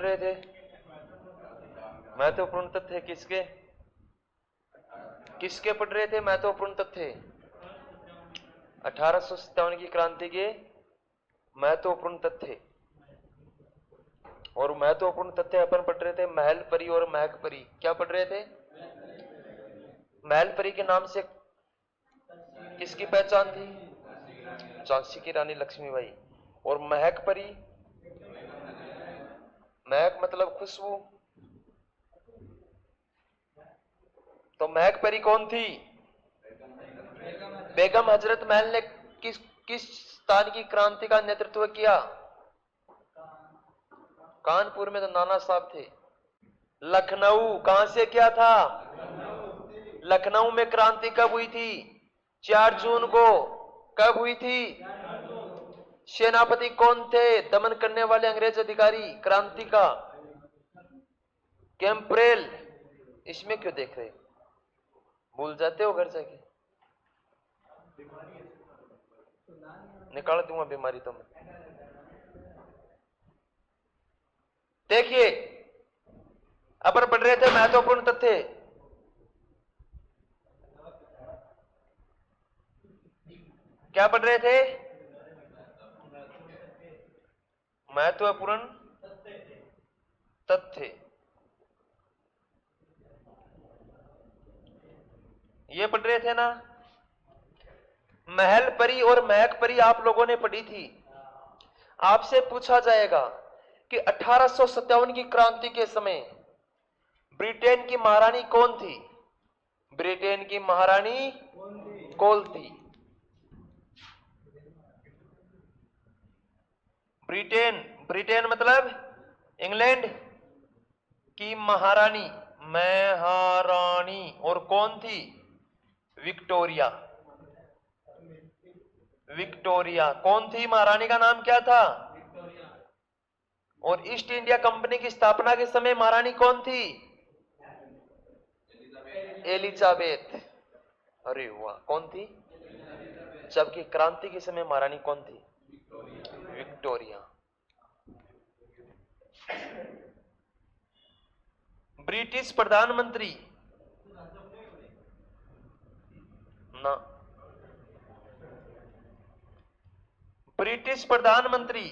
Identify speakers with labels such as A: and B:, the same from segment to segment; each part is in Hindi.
A: रहे थे? महत्वपूर्ण तथ्य किसके किसके पढ़ रहे थे? महत्वपूर्ण तथ्य 1857 की क्रांति के महत्वपूर्ण तथ्य। और महत्वपूर्ण तथ्य अपन पढ़ रहे थे महल परी और महक परी। क्या पढ़ रहे थे? महल परी के नाम से किसकी पहचान थी? झांसी की रानी लक्ष्मीबाई। और महक परी, महक मतलब खुशबू, तो महक परी कौन थी? बेगम हजरत महल ने किस किस स्थान की क्रांति का नेतृत्व किया? कानपुर में तो नाना साहब थे। लखनऊ कहां से किया था? लखनऊ में क्रांति कब हुई थी? 4 जून को। कब हुई थी? सेनापति कौन थे दमन करने वाले अंग्रेज अधिकारी क्रांति का? कैंपरेल। इसमें क्यों देख रहे? भूल जाते हो घर जाके? निकाल दूंगा बीमारी तो मैं। देखिए अपन पढ़ रहे थे महत्वपूर्ण तथ्य। क्या पढ़ रहे थे? महत्वपूर्ण तथ्य। ये पढ़ रहे थे ना? महल परी और महक परी आप लोगों ने पढ़ी थी। आपसे पूछा जाएगा कि 1857 की क्रांति के समय ब्रिटेन की महारानी कौन थी? ब्रिटेन की महारानी कौन थी? ब्रिटेन, ब्रिटेन मतलब इंग्लैंड की महारानी, महारानी। और कौन थी? विक्टोरिया। विक्टोरिया कौन थी? महारानी का नाम क्या था? और ईस्ट इंडिया कंपनी की स्थापना के समय महारानी कौन थी? एलिजाबेथ। अरे वाह, कौन थी? जबकि क्रांति के समय महारानी कौन थी? विक्टोरिया। ब्रिटिश प्रधानमंत्री ना, ब्रिटिश प्रधानमंत्री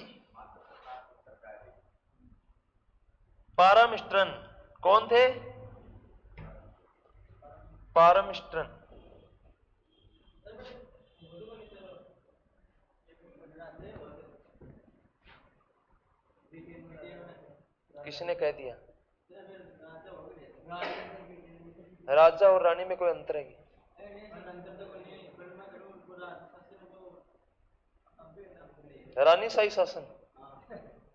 A: पारमस्टन कौन थे? पारमस्टन। किसने कह दिया? राजा और रानी में कोई अंतर है? रानीशाही शासन,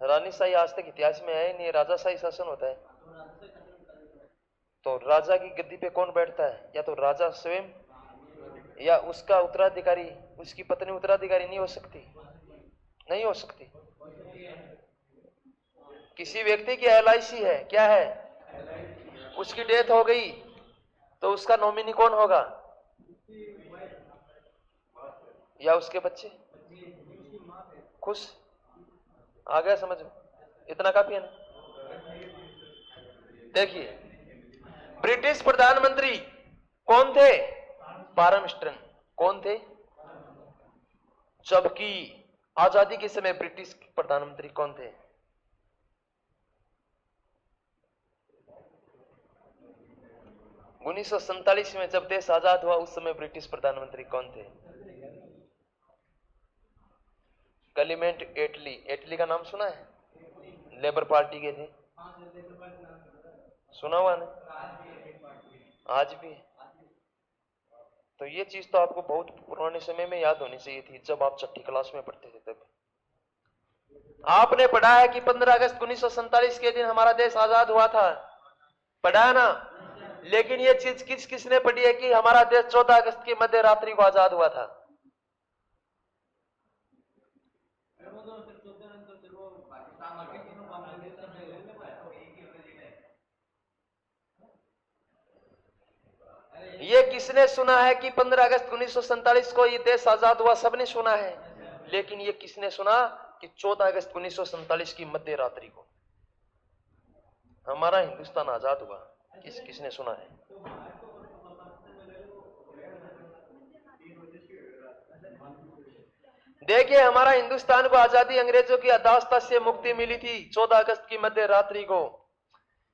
A: रानीशाही आज तक इतिहास में है नहीं, राजाशाही शासन होता है। तो राजा की गद्दी पे कौन बैठता है? या तो राजा स्वयं या उसका उत्तराधिकारी, उसकी पत्नी उत्तराधिकारी नहीं हो सकती? नहीं हो सकती। किसी व्यक्ति की LIC है, क्या है? उसकी डेथ हो गई तो उसका नॉमिनी कौन होगा? या उसके बच्चे? खुश? आ गया समझ में? इतना काफी है ना? देखिए ब्रिटिश प्रधानमंत्री कौन थे? पारमस्टन। कौन थे? जबकि आजादी के समय ब्रिटिश प्रधानमंत्री कौन थे? उन्नीस 1947 में जब देश आजाद हुआ उस समय ब्रिटिश प्रधानमंत्री कौन थे? क्लेमेंट एटली। एटली का नाम सुना है? लेबर पार्टी के थे। सुना हुआ ना? आज भी। तो ये चीज तो आपको बहुत पुराने समय में याद होनी चाहिए थी, जब आप 6ठी क्लास में पढ़ते थे तब। आपने पढ़ा है कि 15 अगस्त 1947 के दिन हमारा देश आजाद हुआ था, पढ़ा है ना? लेकिन ये चीज किसने पढ़ी है कि हमारा देश 14 अगस्त की मध्य रात्रि को आजाद हुआ था? ये किसने सुना है कि 15 अगस्त 1947 को ये देश आजाद हुआ? सबने सुना है। लेकिन ये किसने सुना कि 14 अगस्त 1947 की मध्य रात्रि को? हमारा हिंदुस्तान आजाद हुआ, किसने सुना है? देखिए, हमारा हिंदुस्तान को आजादी अंग्रेजों की अदास्ता से मुक्ति मिली थी 14 अगस्त की मध्य रात्रि को।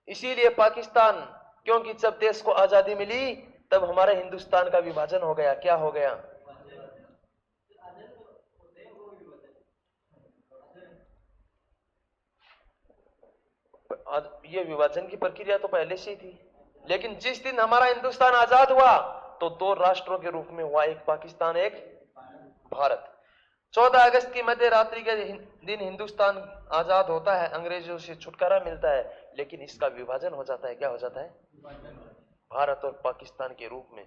A: इसीलिए पाकिस्तान, क्योंकि जब देश को आजादी मिली तब हमारे हिंदुस्तान का विभाजन हो गया। क्या हो गया? ये विभाजन की प्रक्रिया तो पहले से ही थी, लेकिन जिस दिन हमारा हिंदुस्तान आजाद हुआ तो दो राष्ट्रों के रूप में हुआ, एक पाकिस्तान, एक भारत। 14 अगस्त की मध्य रात्रि के दिन हिंदुस्तान आजाद होता है, अंग्रेजों से छुटकारा मिलता है, लेकिन इसका विभाजन हो जाता है। क्या हो जाता है? भारत और पाकिस्तान के रूप में।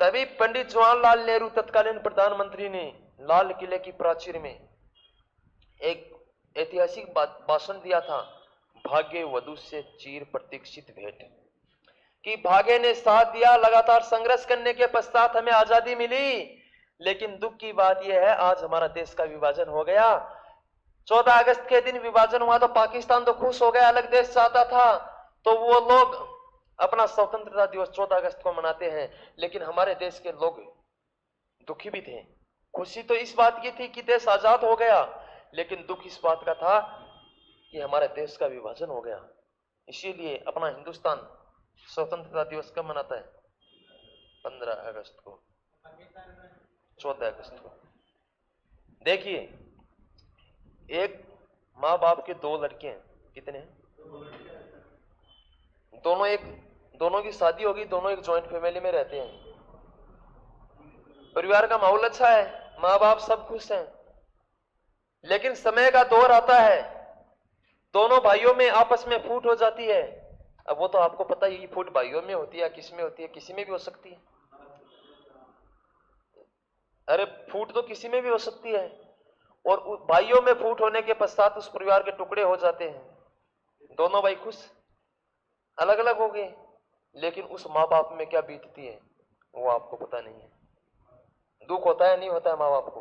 A: तभी पंडित जवाहरलाल नेहरू तत्कालीन प्रधानमंत्री ने लाल किले की प्राचीर में एक ऐतिहासिक भाषण दिया था, भाग्य वधु से चीर प्रतीक्षित भेंट, कि भाग्य ने साथ दिया, लगातार संघर्ष करने के पश्चात हमें आजादी मिली, लेकिन दुख की बात यह है आज हमारा देश का विभाजन हो गया। 14 अगस्त के दिन विभाजन हुआ तो पाकिस्तान तो खुश हो गया, अलग देश चाहता था, तो वो लोग अपना स्वतंत्रता दिवस 14 अगस्त को मनाते हैं, लेकिन हमारे देश के लोग दुखी भी थे। खुशी तो इस बात की थी कि देश आजाद हो गया, लेकिन दुख इस बात का था कि हमारे देश का विभाजन हो गया। इसीलिए अपना हिंदुस्तान स्वतंत्रता दिवस कब मनाता है? 15 अगस्त को, 14 अगस्त को। देखिए, एक माँ बाप के दो लड़के हैं, कितने हैं? दोनों की शादी होगी, दोनों एक जॉइंट फैमिली में रहते हैं, परिवार का माहौल अच्छा है, माँ बाप सब खुश हैं, लेकिन समय का दौर आता है, दोनों भाइयों में आपस में फूट हो जाती है। अब वो तो आपको पता ही, फूट भाइयों में होती है, किस में होती है? किसी में भी हो सकती है। अरे फूट तो किसी में भी हो सकती है, और भाइयों में फूट होने के पश्चात उस परिवार के टुकड़े हो जाते हैं। दोनों भाई खुश, अलग अलग हो गए, लेकिन उस माँ बाप में क्या बीतती है वो आपको पता नहीं है। दुख होता है, नहीं होता है माँ बाप को?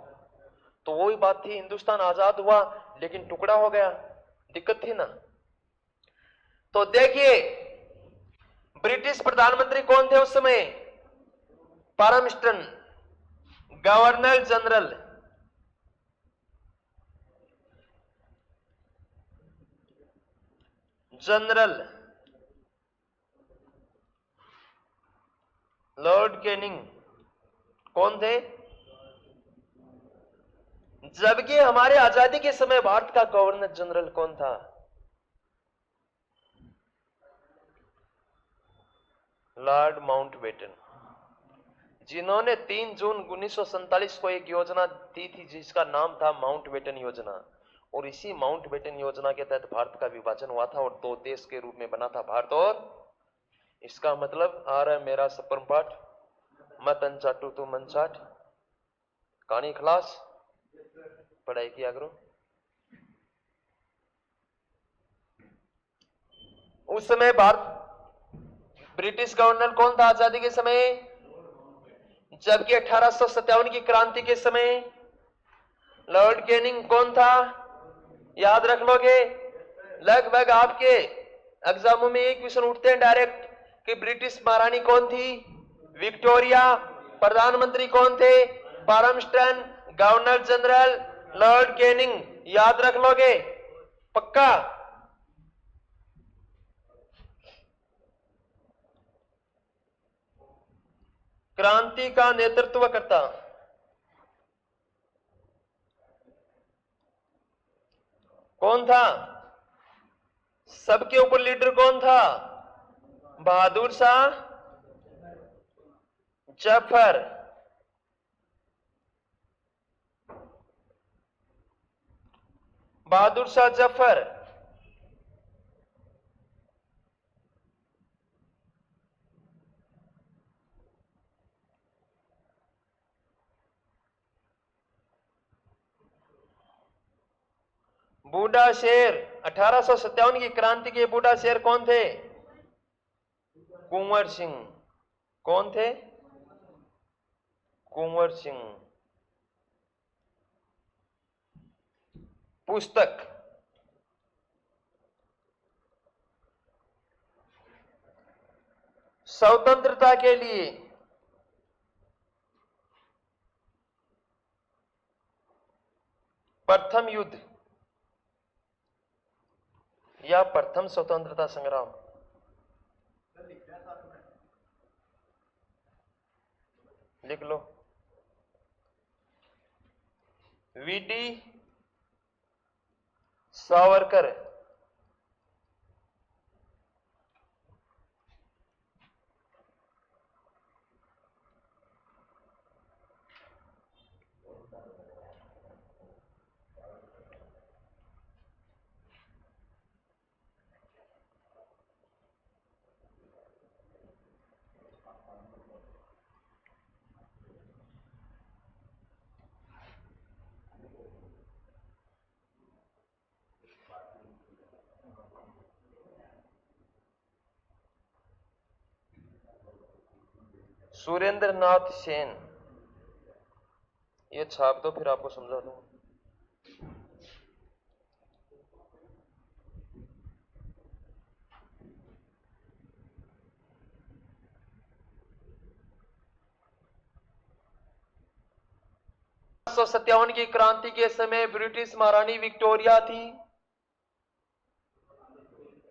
A: तो वही बात थी, हिंदुस्तान आजाद हुआ लेकिन टुकड़ा हो गया, दिक्कत थी ना। तो देखिए, ब्रिटिश प्रधानमंत्री कौन थे उस समय? पारमस्टन, गवर्नर जनरल। लॉर्ड कैनिंग कौन थे? जबकि हमारे आजादी के समय भारत का गवर्नर जनरल कौन था? लॉर्ड माउंटबेटन, जिन्होंने 3 जून 1947 को एक योजना दी थी जिसका नाम था माउंटबेटन योजना, और इसी माउंटबेटन योजना के तहत भारत का विभाजन हुआ था और दो देश के रूप में बना था भारत और। इसका मतलब आ रहा है मेरा सपन पाठ, मत अनचाटू तू मन चाट, कहानी खलास, पढ़ाई किया करो। उस समय भारत ब्रिटिश गवर्नर कौन था आजादी के समय? जबकि 1857 की क्रांति के समय लॉर्ड कैनिंग कौन था? याद रख लोगे, लगभग आपके एग्जामों में एक क्वेश्चन उठते हैं डायरेक्ट कि ब्रिटिश महारानी कौन थी? विक्टोरिया। प्रधानमंत्री कौन थे? Palmerston. Governor general Lord Canning. याद रख लोगे पक्का? क्रांति का नेतृत्व करता कौन था? सबके ऊपर लीडर कौन था? बहादुर शाह जफर। बहादुर शाह जफर। बूढ़ा शेर, 1857 की क्रांति के बूढ़ा शेर कौन थे? कुंवर सिंह। कौन थे? कुंवर सिंह। पुस्तक स्वतंत्रता के लिए प्रथम युद्ध या प्रथम स्वतंत्रता संग्राम? लिख लो। वीडी सावरकर, सुरेंद्र नाथ सेन, ये छाप दो फिर आपको समझा दूं। सत्तावन की क्रांति के समय ब्रिटिश महारानी विक्टोरिया थी।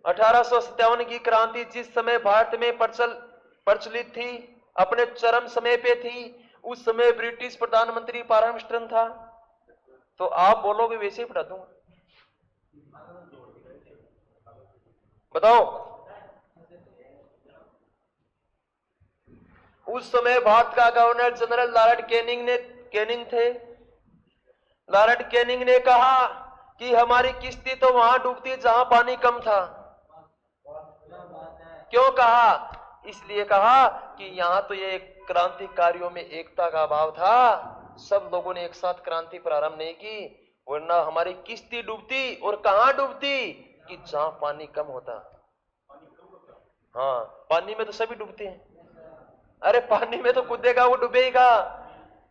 A: 1857 की क्रांति जिस समय भारत में प्रचलित थी, अपने चरम समय पे थी, उस समय ब्रिटिश प्रधानमंत्री पारामस्टर्न था। तो आप बोलोगे वैसे ही पढ़ा दूंगा। बताओ। उस समय भारत का गवर्नर जनरल लॉर्ड कैनिंग थे। लॉर्ड कैनिंग ने कहा कि हमारी किश्ती तो वहां डूबती जहां पानी कम था। क्यों कहा? इसलिए कहा कि यहां तो ये क्रांतिकारियों में एकता का अभाव था, सब लोगों ने एक साथ क्रांति प्रारंभ नहीं की, वरना हमारी किश्ती डूबती। और कहां डूबती? कि जहां पानी कम होता। हाँ, पानी में तो सभी डूबते हैं। अरे पानी में तो कूदेगा वो डूबेगा,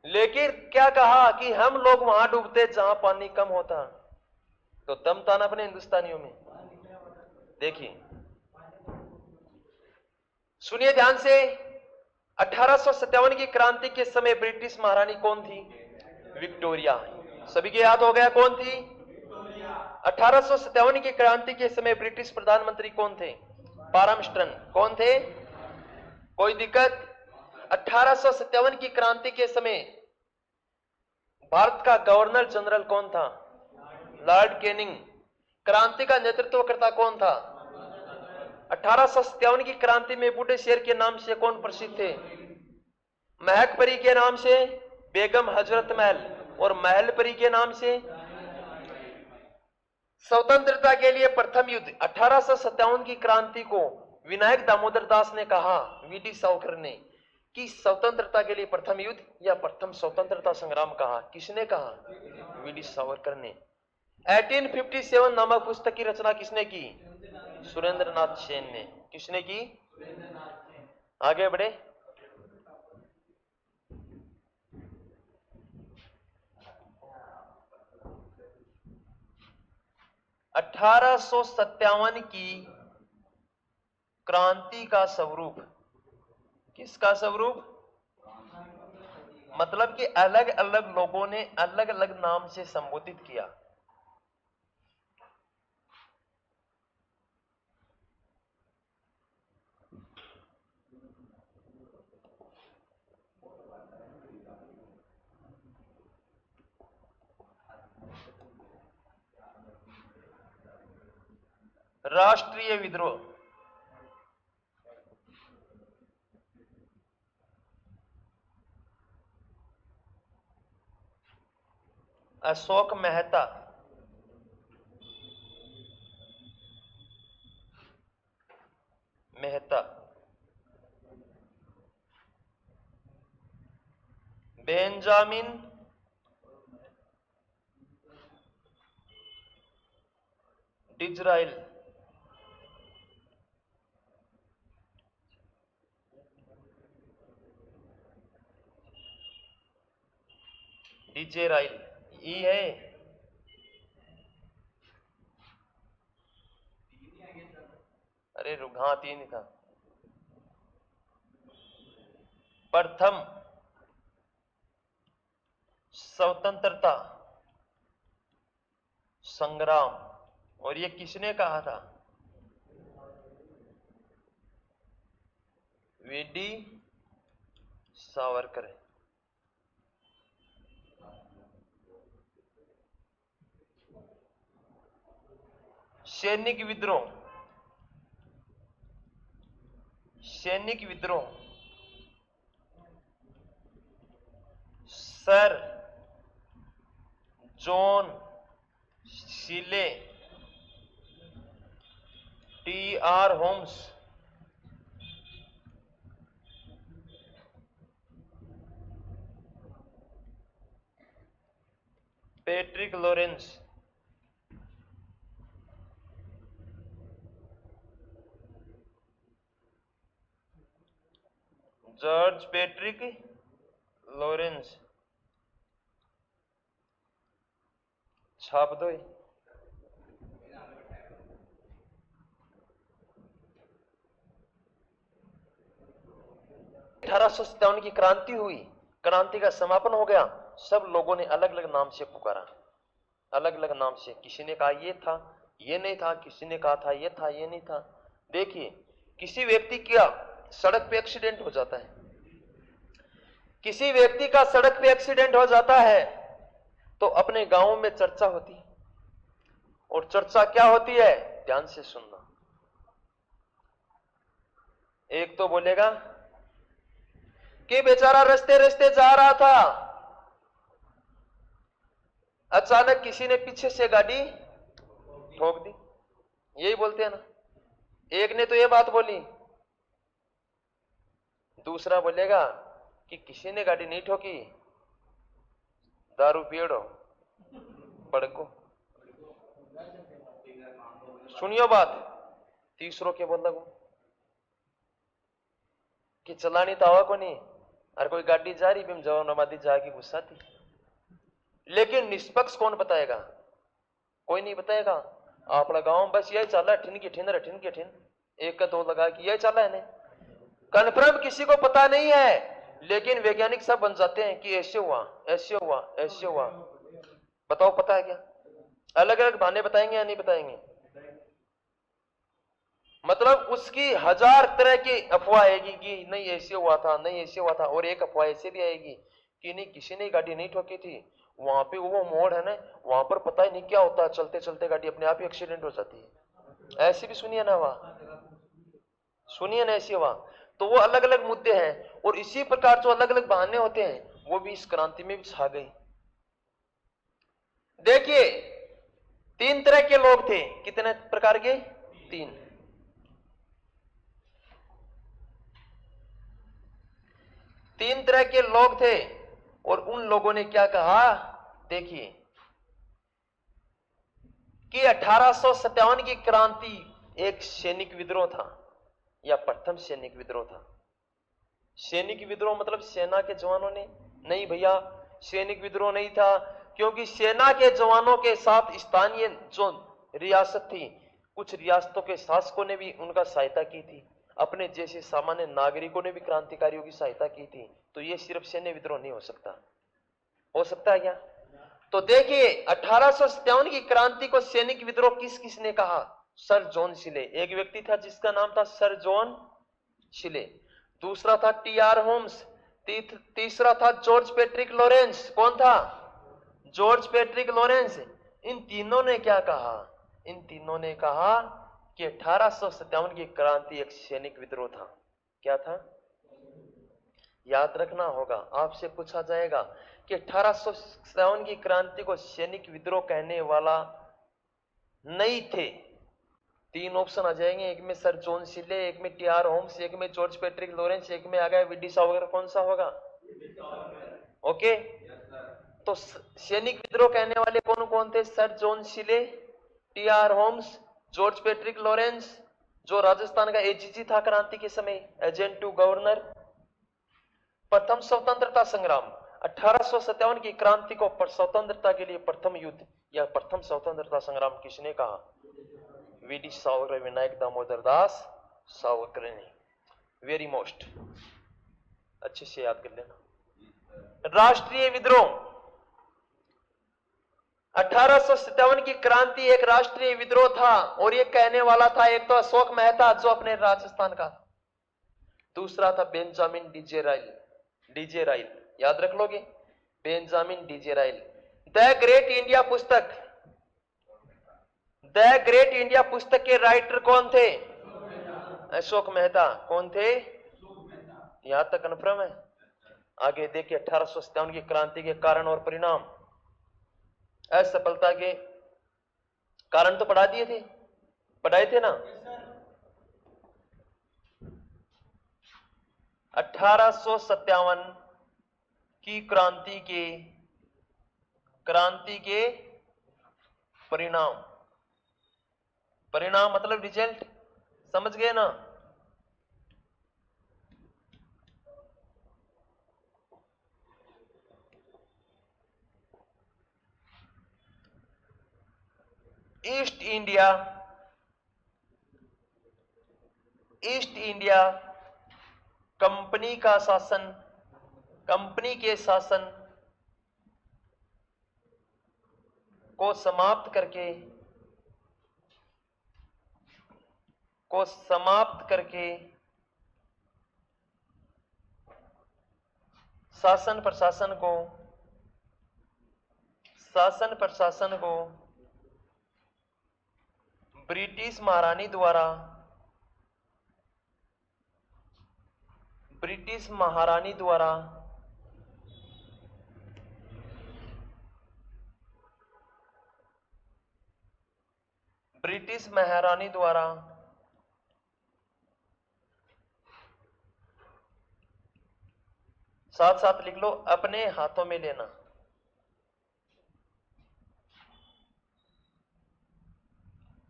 A: लेकिन क्या कहा कि हम लोग वहां डूबते जहां पानी कम होता। तो दम था ना अपने हिंदुस्तानियों में। देखिए, सुनिए ध्यान से। 1857 की क्रांति के समय ब्रिटिश महारानी कौन थी? विक्टोरिया। सभी के याद हो गया कौन थी? 1857 की क्रांति के समय ब्रिटिश प्रधानमंत्री कौन थे? पारामस्टर्न। कौन थे? कोई दिक्कत? 1857 की क्रांति के समय भारत का गवर्नर जनरल कौन था? Lord Canning. क्रांति का नेतृत्व करता कौन था? 1857 की क्रांति में बूढ़े शेर के नाम से कौन प्रसिद्ध थे? महक परी के नाम से बेगम हजरत महल, और महल परी के नाम से। स्वतंत्रता के लिए प्रथम युद्ध 1857 की क्रांति को विनायक दामोदर दास ने कहा, वीडी सावरकर ने, कि स्वतंत्रता के लिए प्रथम युद्ध या प्रथम स्वतंत्रता संग्राम कहा। किसने कहा? वीडी सावरकर ने। 1857 नामक पुस्तक की रचना किसने की? सुरेंद्र नाथ सेन ने। किसने की? आगे बढ़े। अठारह सौ सत्तावन की क्रांति का स्वरूप, किसका स्वरूप? मतलब कि अलग अलग लोगों ने अलग अलग नाम से संबोधित किया। राष्ट्रीय विद्रोह, अशोक मेहता, बेंजामिन डिजराइल, डिजेराइल, ई है। अरे हाँ, तीन ही था। प्रथम स्वतंत्रता संग्राम, और ये किसने कहा था? वीडी सावरकर। सैनिक विद्रोह, सैनिक विद्रोह sir John Seeley, T R. Holmes, Patrick Lawrence, George Patrick Lawrence. छाप दो। 1857 की क्रांति हुई, क्रांति का समापन हो गया। सब लोगों ने अलग अलग नाम से पुकारा, अलग अलग नाम से। किसी ने कहा ये था, ये नहीं था, किसी ने कहा था ये था, ये नहीं था। देखिए, किसी व्यक्ति का सड़क पे एक्सीडेंट हो जाता है, किसी व्यक्ति का सड़क पे एक्सीडेंट हो जाता है तो अपने गांव में चर्चा होती है। और चर्चा क्या होती है? ध्यान से सुनना। एक तो बोलेगा कि बेचारा रास्ते रास्ते जा रहा था, अचानक किसी ने पीछे से गाड़ी ठोक दी। यही बोलते हैं ना। एक ने तो ये बात बोली। दूसरा बोलेगा कि किसी ने गाड़ी नहीं ठोकी, दारू पिएड़ो बड़को। सुनियो बात। तीसरों के बोल लगो कि चलानी तो आवा को नहीं, और कोई गाड़ी जा रही बिम जवान नमादी जाएगी गुस्सा थी। लेकिन निष्पक्ष कौन बताएगा? कोई नहीं बताएगा। अपना गांव बस यही चला, ठिन की ठिन, रठिन की ठिन, एक का दो लगा कि यही चला है। कन्फर्म किसी को पता नहीं है, लेकिन वैज्ञानिक सब बन जाते हैं कि ऐसे हुआ, ऐसे हुआ, ऐसे हुआ। बताओ पता है क्या? अलग अलग बहाने बताएंगे या नहीं बताएंगे? मतलब उसकी 1000 तरह की अफवाह आएगी कि नहीं ऐसे हुआ था, नहीं ऐसे हुआ था। और एक अफवाह ऐसे भी आएगी कि नहीं किसी ने गाड़ी नहीं ठोकी थी, वहां पे वो मोड़ है ना, वहां पर पता ही नहीं क्या होता है, चलते चलते गाड़ी अपने आप ही एक्सीडेंट हो जाती है। ऐसी भी सुनिए ना वहां, सुनिए ना ऐसी वहां। तो वो अलग अलग मुद्दे हैं, और इसी प्रकार जो अलग अलग बहाने होते हैं वो भी इस क्रांति में भी छा गई। देखिए, 3 तरह के लोग थे। कितने प्रकार के? 3 तरह के लोग थे। और उन लोगों ने क्या कहा? देखिए कि 1857 की क्रांति एक सैनिक विद्रोह था, या प्रथम सैनिक विद्रोह था। सैनिक विद्रोह मतलब सेना के जवानों ने? नहीं भैया, सैनिक विद्रोह नहीं था, क्योंकि सेना के जवानों के साथ स्थानीय जो रियासत थी, कुछ रियासतों के शासकों ने भी उनका सहायता की थी, अपने जैसे सामान्य नागरिकों ने भी क्रांतिकारियों की सहायता की थी। तो ये सिर्फ सैन्य विद्रोह नहीं हो सकता। हो सकता है क्या? तो देखिए, 1857 की क्रांति को सैनिक विद्रोह किस किसने कहा? सर जॉन सिले, एक व्यक्ति था जिसका नाम था सर जॉन सिले। दूसरा था टी.आर. होम्स। तीसरा था जॉर्ज पैट्रिक लॉरेंस। कौन था? George Patrick Lawrence. इन तीनों ने क्या कहा? इन तीनों ने कहा कि 1857 की क्रांति एक सैनिक विद्रोह था। क्या था? याद रखना होगा, आपसे पूछा जाएगा कि 1857 की क्रांति को सैनिक विद्रोह कहने वाला नहीं थे। 3 ऑप्शन आ जाएंगे, एक में सर जॉन सिले, एक में टी.आर. होम्स, एक में जॉर्ज पैट्रिक लॉरेंस, एक में आ गया वीडी सावरकर। कौन सा होगा? ओके। तो सैनिक विद्रोह कहने वाले कौन कौन थे? Sir John Seeley, T R. Holmes, George Patrick Lawrence, जो राजस्थान का एजीजी था क्रांति के समय, एजेंट टू गवर्नर। प्रथम स्वतंत्रता संग्राम, 1857 की क्रांति को स्वतंत्रता के लिए प्रथम युद्ध या प्रथम स्वतंत्रता संग्राम किसने कहा? वीडी सावरकर, विनायक दामोदर दास सावरकर ने। Very most. अच्छे से याद कर लेना। राष्ट्रीय विद्रोह, 1857 की क्रांति एक राष्ट्रीय विद्रोह था और ये कहने वाला था, एक तो अशोक मेहता जो अपने राजस्थान का था, दूसरा था बेंजामिन डीजे राइल, याद रख लोगे, Benjamin DJ Rahul. The great India पुस्तक, द ग्रेट इंडिया पुस्तक के राइटर कौन थे? अशोक मेहता। कौन थे? यहां तक कन्फर्म है? आगे देखिए 1857 की क्रांति के कारण और परिणाम। असफलता के कारण तो पढ़ाए थे ना। 1857 की क्रांति के परिणाम मतलब रिजल्ट, समझ गए ना। ईस्ट इंडिया कंपनी के शासन को समाप्त करके शासन प्रशासन को ब्रिटिश महारानी द्वारा साथ साथ लिख लो, अपने हाथों में लेना।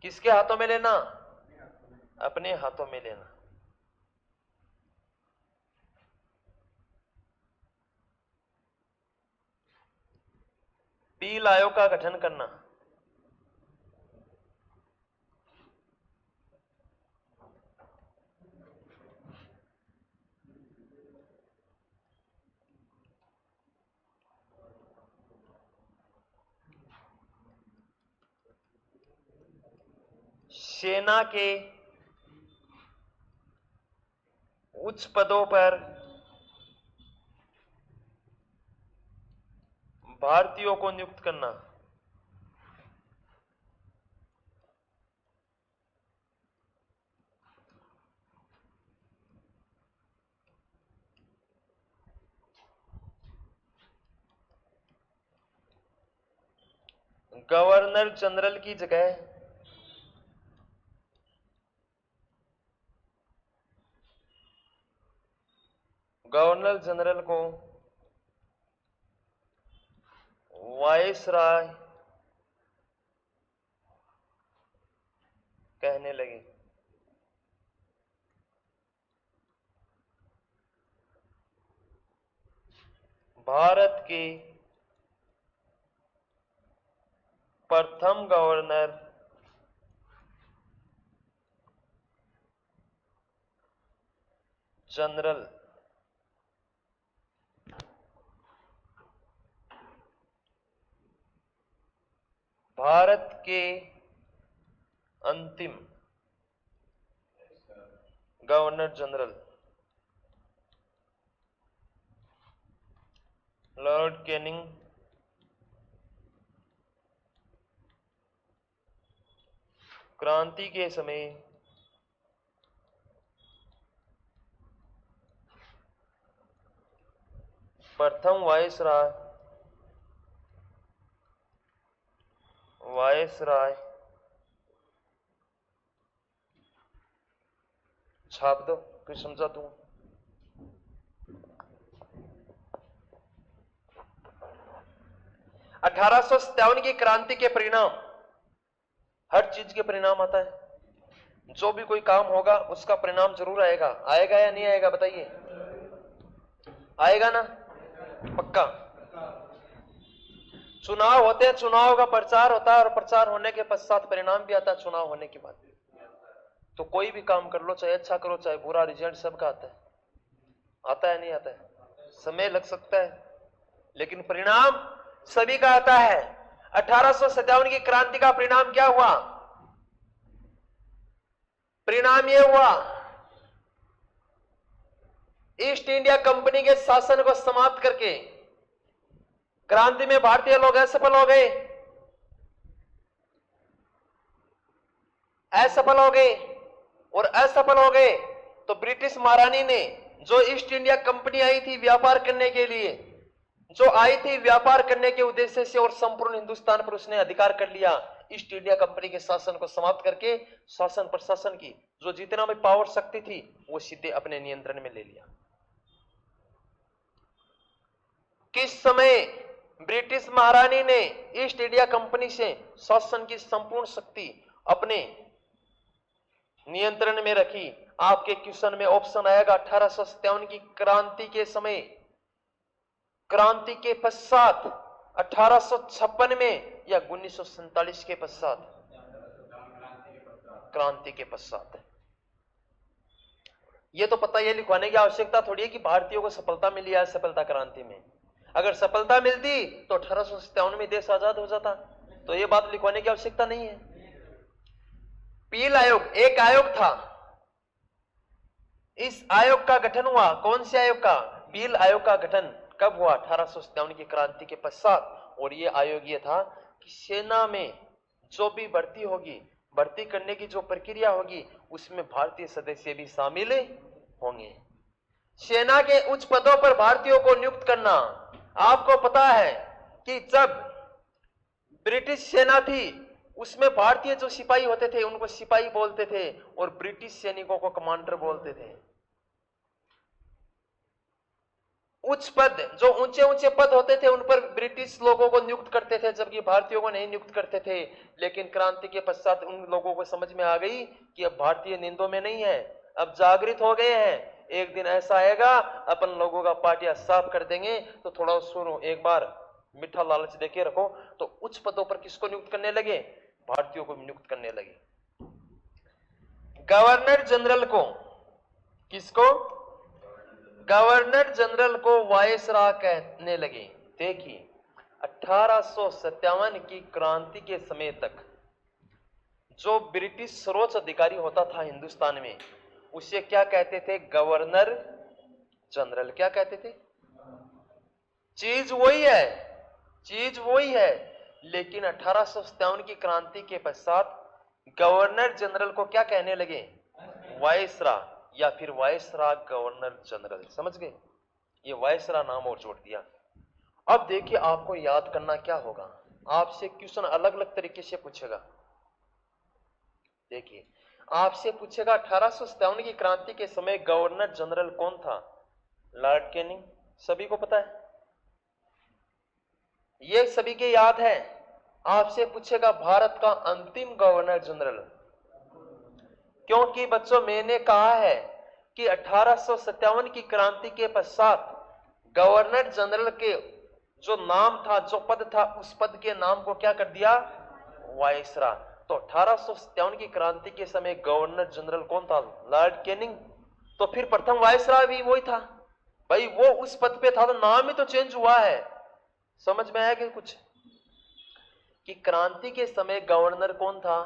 A: किसके हाथों में लेना? अपने हाथों में लेना। पील आयोग का गठन करना। सेना के उच्च पदों पर भारतीयों को नियुक्त करना। गवर्नर जनरल की जगह गवर्नर जनरल को वायसराय कहने लगे। भारत के प्रथम गवर्नर जनरल भारत के अंतिम गवर्नर जनरल लॉर्ड कैनिंग क्रांति के समय प्रथम वायसराय छाप दो, फिर समझा दूं। अठारह सौ सत्तावन की क्रांति के परिणाम, हर चीज के परिणाम आता है। जो भी कोई काम होगा उसका परिणाम जरूर आएगा या नहीं आएगा? बताइए, आएगा ना? पक्का। चुनाव होते हैं, चुनाव का प्रचार होता है और प्रचार होने के पश्चात परिणाम भी आता है चुनाव होने के बाद। तो कोई भी काम कर लो, चाहे अच्छा करो चाहे बुरा, रिजल्ट सबका आता है। आता है नहीं आता है? समय लग सकता है, लेकिन परिणाम सभी का आता है। 1857 की क्रांति का परिणाम क्या हुआ? परिणाम यह हुआ, ईस्ट इंडिया कंपनी के शासन को समाप्त करके क्रांति में भारतीय लोग असफल हो गए, असफल हो गए और असफल हो गए तो ब्रिटिश महारानी ने, जो ईस्ट इंडिया कंपनी आई थी व्यापार करने के लिए, जो आई थी व्यापार करने के उद्देश्य से, और संपूर्ण हिंदुस्तान पर उसने अधिकार कर लिया, ईस्ट इंडिया कंपनी के शासन को समाप्त करके शासन प्रशासन की जो जितना भी पावर शक्ति थी वो सीधे अपने नियंत्रण में ले लिया। किस समय ब्रिटिश महारानी ने ईस्ट इंडिया कंपनी से शासन की संपूर्ण शक्ति अपने नियंत्रण में रखी? आपके क्वेश्चन में ऑप्शन आएगा 1857 की क्रांति के समय, क्रांति के पश्चात, 1856 में या 1947 के पश्चात? क्रांति के पश्चात। यह तो पता, यह लिखवाने की आवश्यकता थोड़ी है कि भारतीयों को सफलता मिली है सफलता क्रांति में। अगर सफलता मिलती तो 1857 में देश आजाद हो जाता, तो यह बात लिखवाने की आवश्यकता नहीं है। पील आयोग एक आयोग था, इस आयोग का गठन हुआ, कौन से आयोग का? पील आयोग का गठन कब हुआ? 1857 की क्रांति के पश्चात। और यह आयोग यह था कि सेना में जो भी भर्ती होगी, भर्ती करने की जो प्रक्रिया होगी उसमें भारतीय सदस्य भी शामिल होंगे। सेना के उच्च पदों पर भारतीयों को नियुक्त करना। आपको पता है कि जब ब्रिटिश सेना थी उसमें भारतीय जो सिपाही होते थे उनको सिपाही बोलते थे और ब्रिटिश सैनिकों को कमांडर बोलते थे। उच्च पद, जो ऊंचे ऊंचे पद होते थे उन पर ब्रिटिश लोगों को नियुक्त करते थे, जबकि भारतीयों को नहीं नियुक्त करते थे। लेकिन क्रांति के पश्चात उन लोगों को समझ में आ गई कि अब भारतीय निंदों में नहीं है, अब जागृत हो गए हैं। एक दिन ऐसा आएगा अपन लोगों का पाटिया साफ कर देंगे, तो थोड़ा सुनो, एक बार मीठा लालच देके रखो। तो उच्च पदों पर किसको नियुक्त करने लगे? भारतीयों को नियुक्त करने लगे। गवर्नर जनरल को, किसको? गवर्नर जनरल को वायसराय कहने लगे। देखिए 1857 की क्रांति के समय तक जो ब्रिटिश सर्वोच्च अधिकारी होता था हिंदुस्तान में उसे क्या कहते थे? Governor general. क्या कहते थे? चीज वही है, चीज वही है, लेकिन 1857 की क्रांति के पश्चात गवर्नर जनरल को क्या कहने लगे? वायसराय, या फिर वायसराय गवर्नर जनरल। समझ गए? ये वायसराय नाम और जोड़ दिया। अब देखिए आपको याद करना क्या होगा, आपसे क्वेश्चन अलग अलग तरीके से पूछेगा। देखिए आपसे पूछेगा 1857 की क्रांति के समय गवर्नर जनरल कौन था? Lord Canning. सभी को पता है, ये सभी के याद है। आपसे पूछेगा भारत का अंतिम गवर्नर जनरल, क्योंकि बच्चों मैंने कहा है कि 1857 की क्रांति के पश्चात गवर्नर जनरल के जो नाम था, जो पद था, उस पद के नाम को क्या कर दिया? वायसराय। तो 1857 की क्रांति के समय गवर्नर जनरल कौन था? Lord Canning. तो फिर प्रथम वायसराय भी वही था भाई, वो उस पद पे था, तो नाम ही तो चेंज हुआ है। समझ में आया कि कुछ? कि क्रांति के समय गवर्नर कौन था?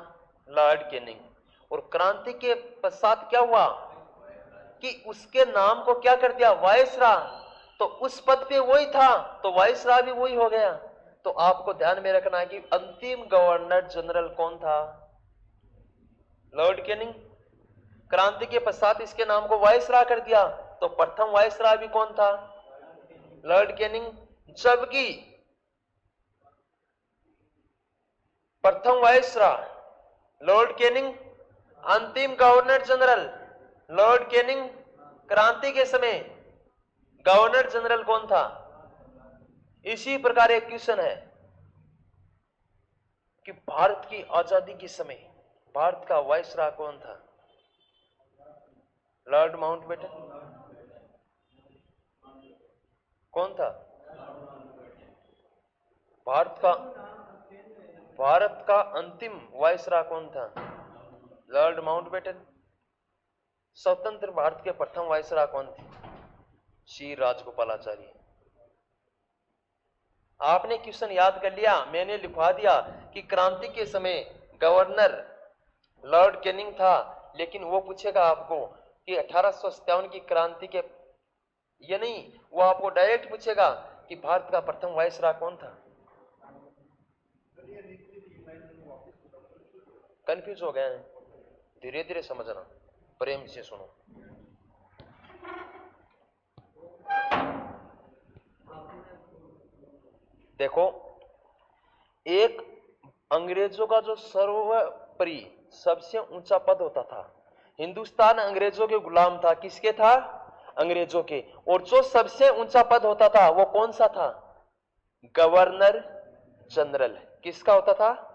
A: Lord Canning. और क्रांति के पश्चात क्या हुआ कि उसके नाम को क्या कर दिया? वायसराय। तो उस पद पे वही था तो वायसराय भी वही हो गया। तो आपको ध्यान में रखना है कि अंतिम गवर्नर जनरल कौन था? Lord Canning. क्रांति के पश्चात इसके नाम को वायसराय कर दिया, तो प्रथम वायसराय भी कौन था? Lord Canning. जबकि प्रथम वायसराय लॉर्ड कैनिंग, अंतिम गवर्नर जनरल लॉर्ड कैनिंग। क्रांति के समय गवर्नर जनरल कौन था? इसी प्रकार एक क्वेश्चन है कि भारत की आजादी के समय भारत का वायसराय कौन था? Lord Mountbatten. कौन था? भारत का अंतिम वायसराय कौन था? Lord Mountbatten. स्वतंत्र भारत के प्रथम वायसराय कौन थे? श्री राजगोपालाचारी। आपने क्वेश्चन याद कर लिया, मैंने लिखवा दिया कि क्रांति के समय गवर्नर लॉर्ड कैनिंग था, लेकिन वो पूछेगा आपको कि 1857 की क्रांति के, ये नहीं, वो आपको डायरेक्ट पूछेगा कि भारत का प्रथम वायसराय कौन था। कंफ्यूज हो गए हैं, धीरे धीरे समझना, प्रेम से सुनो। देखो, एक अंग्रेजों का जो सर्वोपरि सबसे ऊंचा पद होता था, हिंदुस्तान अंग्रेजों के गुलाम था। किसके था? अंग्रेजों के। और जो सबसे ऊंचा पद होता था वो कौन सा था? Governor general. किसका होता था?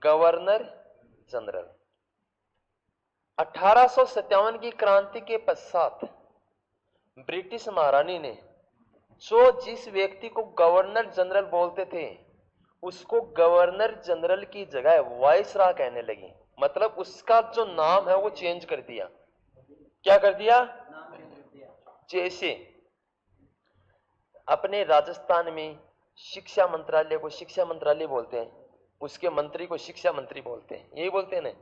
A: Governor general. 1857 की क्रांति के पश्चात ब्रिटिश महारानी ने जो जिस व्यक्ति को गवर्नर जनरल बोलते थे उसको गवर्नर जनरल की जगह वायसराय कहने लगी। मतलब उसका जो नाम है वो चेंज कर दिया। क्या कर दिया? जैसे अपने राजस्थान में शिक्षा मंत्रालय को शिक्षा मंत्रालय बोलते हैं, उसके मंत्री को शिक्षा मंत्री बोलते हैं, यही बोलते हैं ना।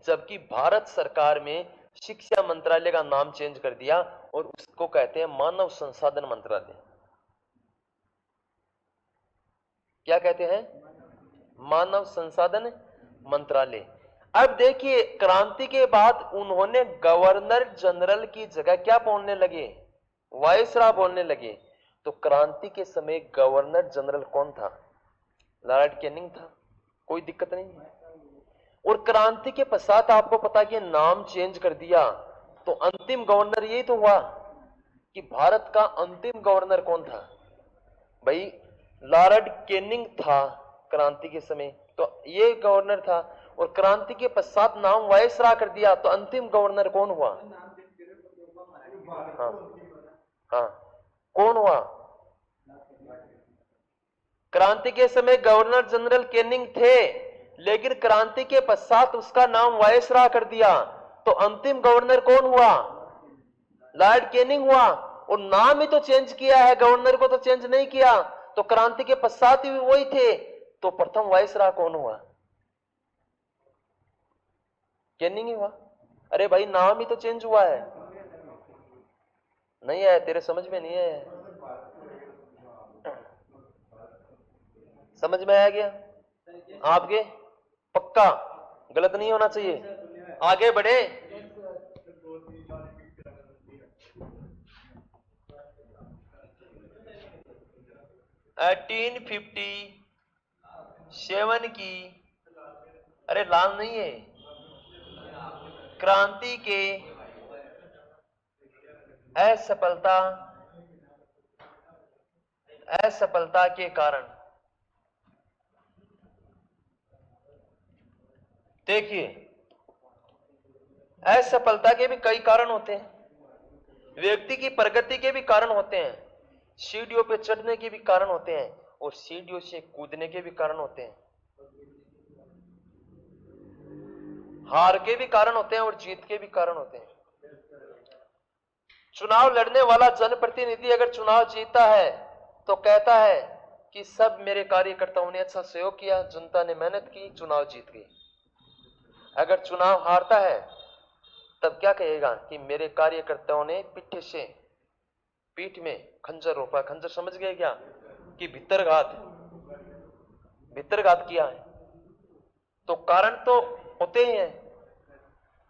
A: जबकि भारत सरकार में शिक्षा मंत्रालय का नाम चेंज कर दिया और उसको कहते हैं मानव संसाधन मंत्रालय। क्या कहते हैं? मानव संसाधन मंत्रालय। अब देखिए, क्रांति के बाद उन्होंने गवर्नर जनरल की जगह क्या बोलने लगे? वायसराय बोलने लगे। तो क्रांति के समय गवर्नर जनरल कौन था? लॉर्ड कैनिंग था। कोई दिक्कत नहीं है। और क्रांति के पश्चात आपको पता कि नाम चेंज कर दिया, तो अंतिम गवर्नर यही तो हुआ कि भारत का अंतिम गवर्नर कौन था? भाई लॉर्ड कैनिंग था क्रांति के समय, तो ये गवर्नर था। और क्रांति के पश्चात नाम वायसराय कर दिया, तो अंतिम गवर्नर कौन हुआ? हाँ हाँ, कौन हुआ? क्रांति के समय गवर्नर जनरल कैनिंग थे, लेकिन क्रांति के पश्चात उसका नाम वायसराय कर दिया, तो अंतिम गवर्नर कौन हुआ? लॉर्ड कैनिंग हुआ। और नाम ही तो चेंज किया है, गवर्नर को तो चेंज नहीं किया। तो क्रांति के पश्चात भी वही थे, तो प्रथम वायसराय कौन हुआ? कैनिंग ही हुआ। अरे भाई, नाम ही तो चेंज हुआ है। नहीं है, तेरे समझ में नहीं है? समझ में आ गया आपके? पक्का? गलत नहीं होना चाहिए। आगे बढ़े। एटीन 57 की, अरे लाल नहीं है, क्रांति के असफलता के कारण, देखिए असफलता के भी कई कारण होते हैं, व्यक्ति की प्रगति के भी कारण होते हैं, सीढ़ियों पे चढ़ने के भी कारण होते हैं, और सीढ़ियों से कूदने के भी कारण होते हैं, हार के भी कारण होते हैं और जीत के भी कारण होते हैं। चुनाव लड़ने वाला जनप्रतिनिधि अगर चुनाव जीतता है तो कहता है कि सब मेरे कार्यकर्ताओं ने अच्छा सहयोग किया, जनता ने मेहनत की, चुनाव जीत गई। अगर चुनाव हारता है तब क्या कहेगा कि मेरे कार्यकर्ताओं ने पीठ में खंजर रोपा। खंजर समझ गए क्या? कि भीतरघात किया है। तो कारण तो होते ही हैं,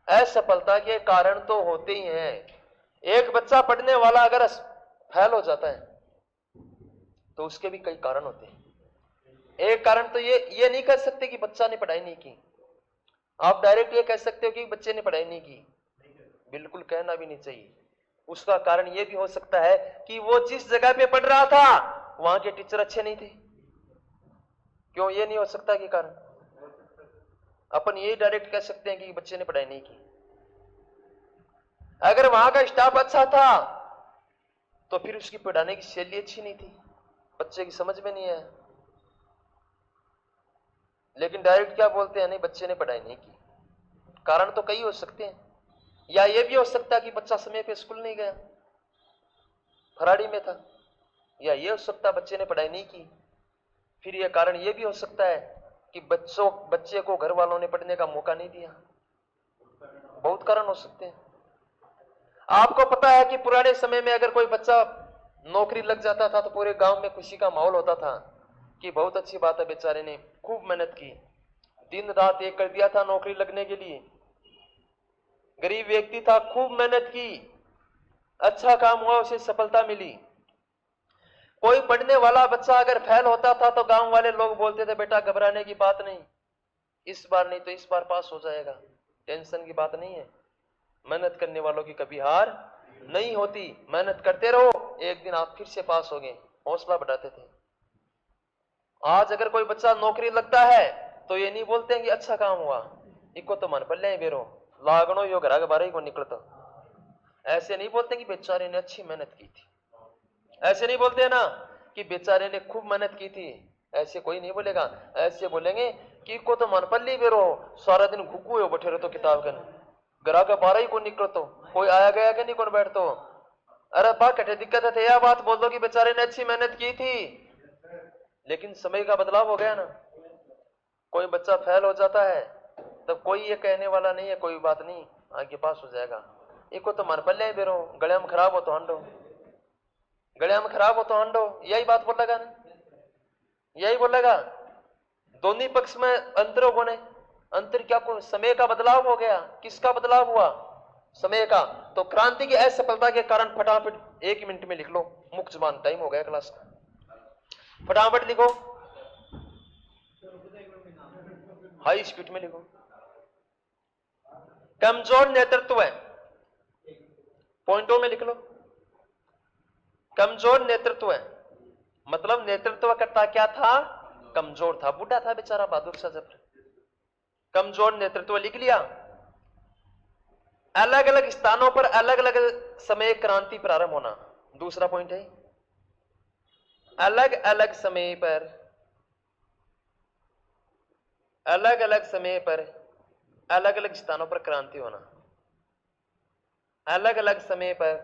A: असफलता के कारण तो होते ही हैं। एक बच्चा पढ़ने वाला अगर फेल हो जाता है तो उसके भी कई कारण होते हैं। एक कारण तो ये नहीं कह सकते कि बच्चा ने पढ़ाई नहीं की। आप डायरेक्ट ये कह सकते हो कि बच्चे ने पढ़ाई नहीं की, बिल्कुल कहना भी नहीं चाहिए। उसका कारण ये भी हो सकता है कि वो जिस जगह पे पढ़ रहा था वहां के टीचर अच्छे नहीं थे। क्यों? ये नहीं हो सकता कि कारण? अपन ये डायरेक्ट कह सकते हैं कि बच्चे ने पढ़ाई नहीं की। अगर वहां का स्टाफ अच्छा था तो फिर उसकी पढ़ाने की शैली अच्छी नहीं थी, बच्चे की समझ में नहीं आया। लेकिन डायरेक्ट क्या बोलते हैं? नहीं, बच्चे ने पढ़ाई नहीं की। कारण तो कई हो सकते हैं। या ये भी हो सकता है कि बच्चा समय पे स्कूल नहीं गया, फराड़ी में था, या ये हो सकता है बच्चे ने पढ़ाई नहीं की। फिर यह कारण यह भी हो सकता है कि बच्चे को घर वालों ने पढ़ने का मौका नहीं दिया। बहुत कारण हो सकते हैं। आपको पता है कि पुराने समय में अगर कोई बच्चा नौकरी लग जाता था तो पूरे गांव में खुशी का माहौल होता था कि बहुत अच्छी बात है, बेचारे ने खूब मेहनत की, दिन रात एक कर दिया था नौकरी लगने के लिए। गरीब व्यक्ति था, खूब मेहनत की, अच्छा काम हुआ, उसे सफलता मिली। कोई पढ़ने वाला बच्चा अगर फेल होता था तो गांव वाले लोग बोलते थे, बेटा घबराने की बात नहीं, इस बार नहीं तो इस बार पास हो जाएगा, टेंशन की बात नहीं है। मेहनत करने वालों की कभी हार नहीं होती, मेहनत करते रहो, एक दिन आप फिर से पास होंगे, हौसला बढ़ाते थे। आज अगर कोई बच्चा नौकरी लगता है तो ये नहीं बोलते हैं कि अच्छा काम हुआ, इको तो मन पर ले बेरो लागनो यो घर के बारे को निकलता। ऐसे नहीं बोलते कि बेचारे ने अच्छी मेहनत की थी, ऐसे नहीं बोलते ना कि बेचारे ने खूब मेहनत की थी, ऐसे कोई नहीं बोलेगा। ऐसे बोलेंगे कि को तो मन पर ली बेरो सारा दिन घुकू हो बैठे रहो तो किताब के ग्राह का बारह ही को निकलो तो कोई आया गया कि नहीं कौन बैठ तो। अरे बा कटे दिक्कत है, यह बात बोल दो कि बेचारे ने अच्छी मेहनत की थी, लेकिन समय का बदलाव हो गया ना। कोई बच्चा फेल हो जाता है तब कोई ये कहने वाला नहीं है कोई बात नहीं आगे पास हो जाएगा, इको तो मन पर ले बेरो गले में खराब हो तो हंडो, गले में खराब हो तो हंडो, यही बात बोलेगा ना, यही बोलेगा। दोनों पक्ष में अंतरों को ने अंतर क्या को समय का बदलाव हो गया। किसका बदलाव हुआ? समय का। तो क्रांति की असफलता के कारण फटाफट 1 मिनट में लिख लो, मुख्य जुबान टाइम हो गया क्लास का, फटाफट लिखो, हाई स्पीड में लिखो। कमजोर नेतृत्व है, पॉइंटों में लिख लो। कमजोर नेतृत्व है मतलब नेतृत्व करता क्या था? कमजोर था, बूढ़ा था बेचारा बहादुर शाह जफर। कमजोर नेतृत्व लिख लिया। अलग अलग स्थानों पर अलग अलग समय क्रांति प्रारंभ होना, दूसरा पॉइंट है। अलग अलग समय पर अलग अलग समय पर अलग अलग स्थानों पर क्रांति होना, अलग अलग समय पर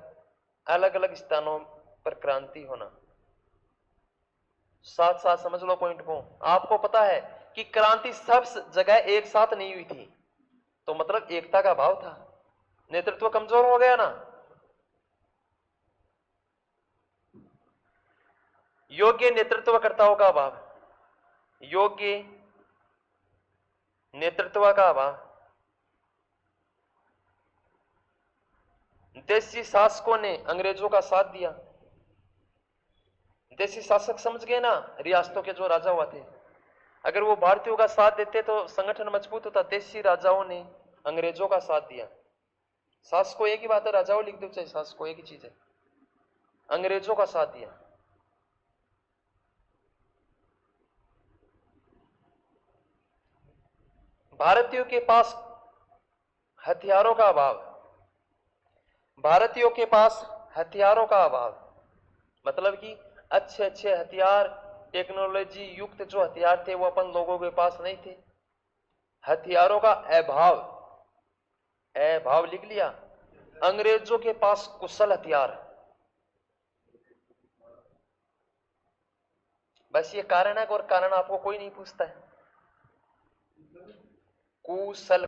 A: अलग अलग स्थानों पर क्रांति होना। साथ साथ समझ लो पॉइंट को। आपको पता है कि क्रांति सब जगह एक साथ नहीं हुई थी, तो मतलब एकता का भाव था, नेतृत्व कमजोर हो गया ना। योग्य नेतृत्वकर्ताओं का अभाव, योग्य नेतृत्व का अभाव। देशी शासकों ने अंग्रेजों का साथ दिया। देशी शासक समझ गए ना, रियासतों के जो राजा हुआ थे, अगर वो भारतीयों का साथ देते तो संगठन मजबूत होता। देशी राजाओं ने अंग्रेजों का साथ दिया। शासकों एक ही बात है, राजाओं लिख दो चाहे शासकों, एक ही चीज है। अंग्रेजों का साथ दिया। भारतीयों के पास हथियारों का अभाव, भारतीयों के पास हथियारों का अभाव मतलब कि अच्छे अच्छे हथियार, टेक्नोलॉजी युक्त जो हथियार थे वो अपन लोगों के पास नहीं थे। हथियारों का अभाव, अभाव लिख लिया। अंग्रेजों के पास कुशल हथियार, बस ये कारण है, और कारण आपको कोई नहीं पूछता है। कुशल